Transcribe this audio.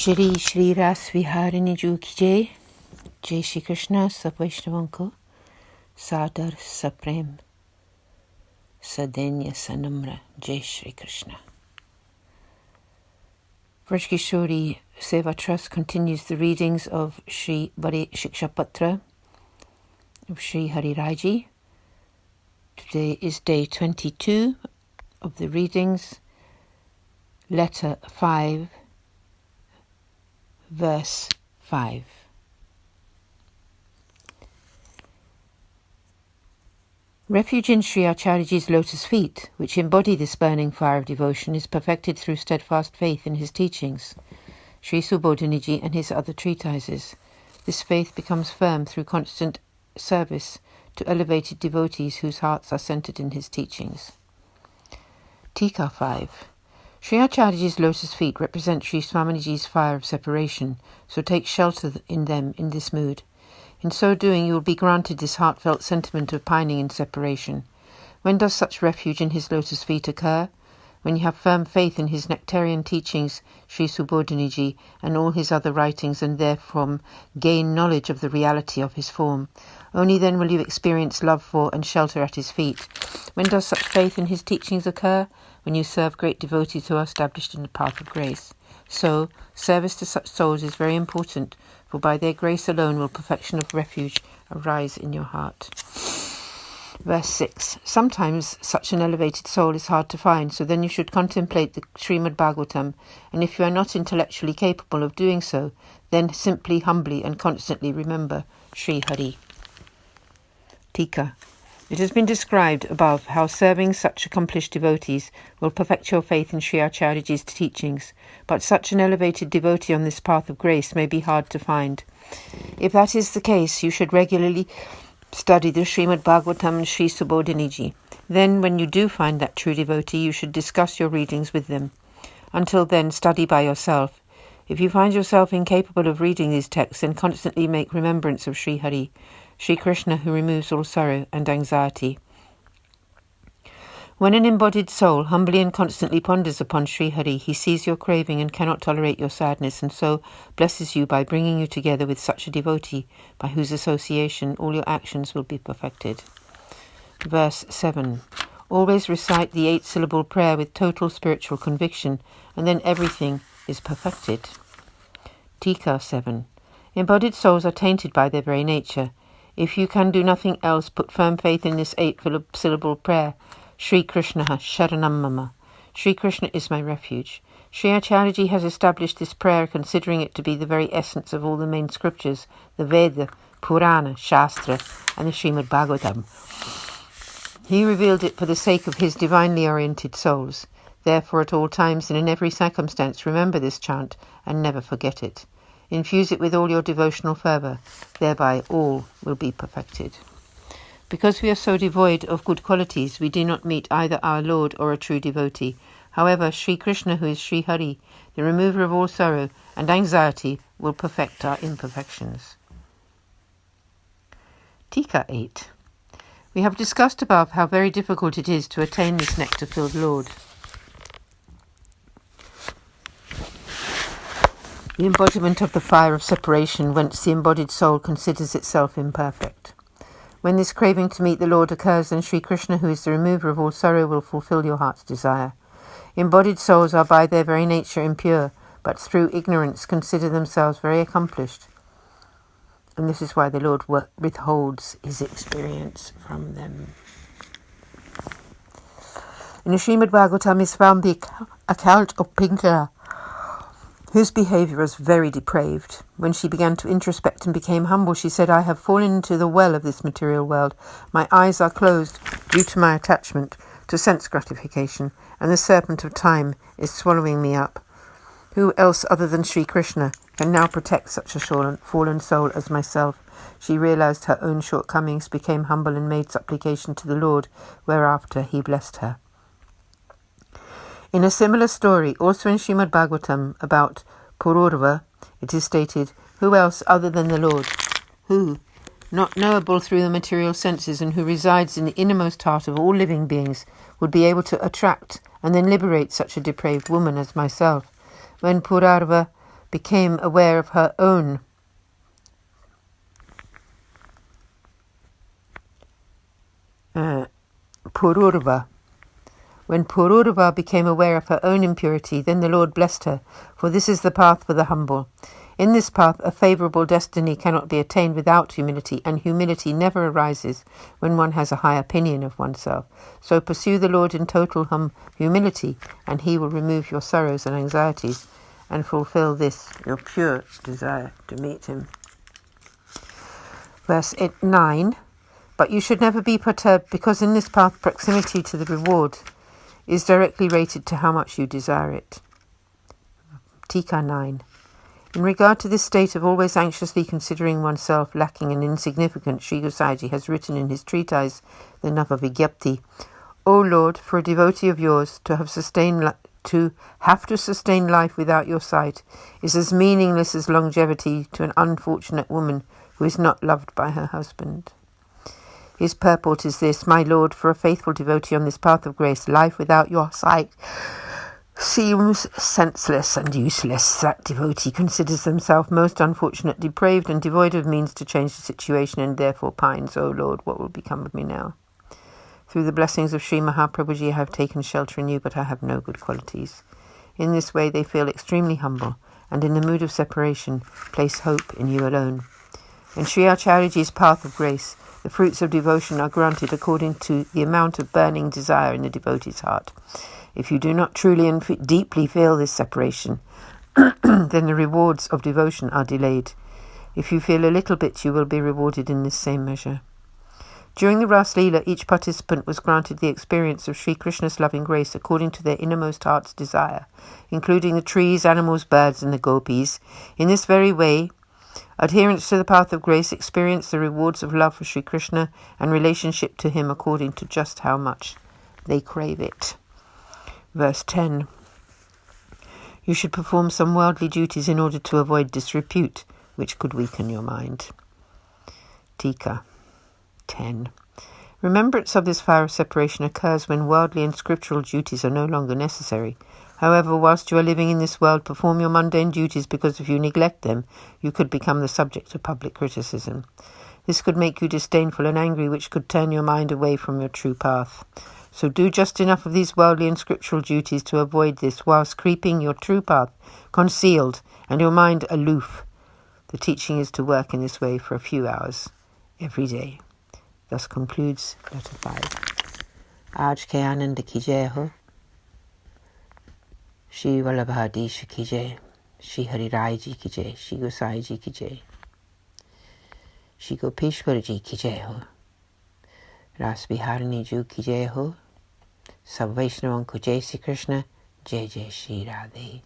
Shri Shri Ras Viharini Ju Ki Jai. Jai Shri Krishna Sab Vaishnavan Sadar Saprem Sadenya Sanamra. Jai Shri Krishna. Vraja Kishori Seva Trust continues the readings of Shri Bade Shiksha Patr of Shri Hari Raji. Today is day 22 of the readings, letter 5, verse 5. Refuge in Sri Acharyaji's lotus feet, which embody this burning fire of devotion, is perfected through steadfast faith in his teachings, Sri Subodhiniji and his other treatises. This faith becomes firm through constant service to elevated devotees whose hearts are centered in his teachings. Tika 5. Sri Acharyaji's lotus feet represent Sri Swaminiji's fire of separation, so take shelter in them in this mood. In so doing, you will be granted this heartfelt sentiment of pining in separation. When does such refuge in his lotus feet occur? When you have firm faith in his nectarian teachings, Sri Subodhiniji, and all his other writings, and therefrom gain knowledge of the reality of his form. Only then will you experience love for and shelter at his feet. When does such faith in his teachings occur? When you serve great devotees who are established in the path of grace. So, service to such souls is very important, for by their grace alone will perfection of refuge arise in your heart. Verse 6. Sometimes such an elevated soul is hard to find, so then you should contemplate the Srimad Bhagavatam, and if you are not intellectually capable of doing so, then simply, humbly and constantly remember Sri Hari. Tika. It has been described above how serving such accomplished devotees will perfect your faith in Sri Acharyaji's teachings, but such an elevated devotee on this path of grace may be hard to find. If that is the case, you should regularly study the Srimad Bhagavatam and Sri Subodhiniji. Then, when you do find that true devotee, you should discuss your readings with them. Until then, study by yourself. If you find yourself incapable of reading these texts, then constantly make remembrance of Sri Hari, Sri Krishna, who removes all sorrow and anxiety. When an embodied soul humbly and constantly ponders upon Sri Hari, he sees your craving and cannot tolerate your sadness, and so blesses you by bringing you together with such a devotee, by whose association all your actions will be perfected. Verse 7. Always recite the 8-syllable prayer with total spiritual conviction, and then everything is perfected. Tika 7. Embodied souls are tainted by their very nature. If you can do nothing else, put firm faith in this 8-syllable prayer. Sri Krishna Sharanam Mama. Sri Krishna is my refuge. Sri Acharyaji has established this prayer, considering it to be the very essence of all the main scriptures, the Veda, Purana, Shastra, and the Srimad Bhagavatam. He revealed it for the sake of his divinely oriented souls. Therefore, at all times and in every circumstance, remember this chant and never forget it. Infuse it with all your devotional fervour, thereby all will be perfected. Because we are so devoid of good qualities, we do not meet either our Lord or a true devotee. However, Sri Krishna, who is Sri Hari, the remover of all sorrow and anxiety, will perfect our imperfections. Tika 8. We have discussed above how very difficult it is to attain this nectar-filled Lord. The embodiment of the fire of separation, whence the embodied soul considers itself imperfect. When this craving to meet the Lord occurs, then Sri Krishna, who is the remover of all sorrow, will fulfill your heart's desire. Embodied souls are by their very nature impure, but through ignorance consider themselves very accomplished. And this is why the Lord withholds his experience from them. In the Srimad Bhagavatam is found the account of Pinkara, whose behaviour was very depraved. When she began to introspect and became humble, she said, I have fallen into the well of this material world. My eyes are closed due to my attachment to sense gratification, and the serpent of time is swallowing me up. Who else other than Sri Krishna can now protect such a fallen soul as myself? She realized her own shortcomings, became humble, and made supplication to the Lord, whereafter he blessed her. In a similar story, also in Srimad Bhagavatam, about Pururava, it is stated, who else other than the Lord, who, not knowable through the material senses and who resides in the innermost heart of all living beings, would be able to attract and then liberate such a depraved woman as myself? When Pururava became aware of her own Pururva. When Pururva became aware of her own impurity, then the Lord blessed her, for this is the path for the humble. In this path, a favourable destiny cannot be attained without humility, and humility never arises when one has a high opinion of oneself. So pursue the Lord in total humility, and he will remove your sorrows and anxieties, and fulfill this, your pure desire to meet him. Verse 9, but you should never be perturbed, because in this path proximity to the reward is directly rated to how much you desire it. Tika 9. In regard to this state of always anxiously considering oneself lacking and insignificant, Sri Gosaiji has written in his treatise, the Navavigyapti, O Lord, for a devotee of yours to have to sustain life without your sight is as meaningless as longevity to an unfortunate woman who is not loved by her husband. His purport is this: My Lord, for a faithful devotee on this path of grace, life without your sight seems senseless and useless. That devotee considers himself most unfortunate, depraved, and devoid of means to change the situation, and therefore pines, O Lord, what will become of me now? Through the blessings of Sri Mahaprabhuji, I have taken shelter in you, but I have no good qualities. In this way they feel extremely humble, and in the mood of separation place hope in you alone. In Sri Acharyaji's path of grace, the fruits of devotion are granted according to the amount of burning desire in the devotee's heart. If you do not truly and deeply feel this separation, then the rewards of devotion are delayed. If you feel a little bit, you will be rewarded in this same measure. During the Ras Leela, each participant was granted the experience of Sri Krishna's loving grace according to their innermost heart's desire, including the trees, animals, birds, and the gopis. In this very way, adherents to the path of grace experience the rewards of love for Sri Krishna and relationship to him according to just how much they crave it. Verse 10. You should perform some worldly duties in order to avoid disrepute, which could weaken your mind. Tika 10. Remembrance of this fire of separation occurs when worldly and scriptural duties are no longer necessary. However, whilst you are living in this world, perform your mundane duties, because if you neglect them, you could become the subject of public criticism. This could make you disdainful and angry, which could turn your mind away from your true path. So do just enough of these worldly and scriptural duties to avoid this, whilst keeping your true path concealed and your mind aloof. The teaching is to work in this way for a few hours every day. Thus concludes letter 5. Aaj ke aanand ki jai ho. Shri Vallabhadisha ki jai. Shri Hari Rai ji ki jai. Shri Gosai ji ki jai. Shri Gopeshwar ji ki jai ho. Ras Biharani ji ki jai ho. Sab Vaishnavan ko Jai Shri Krishna. Jai Jai Shri Radhe.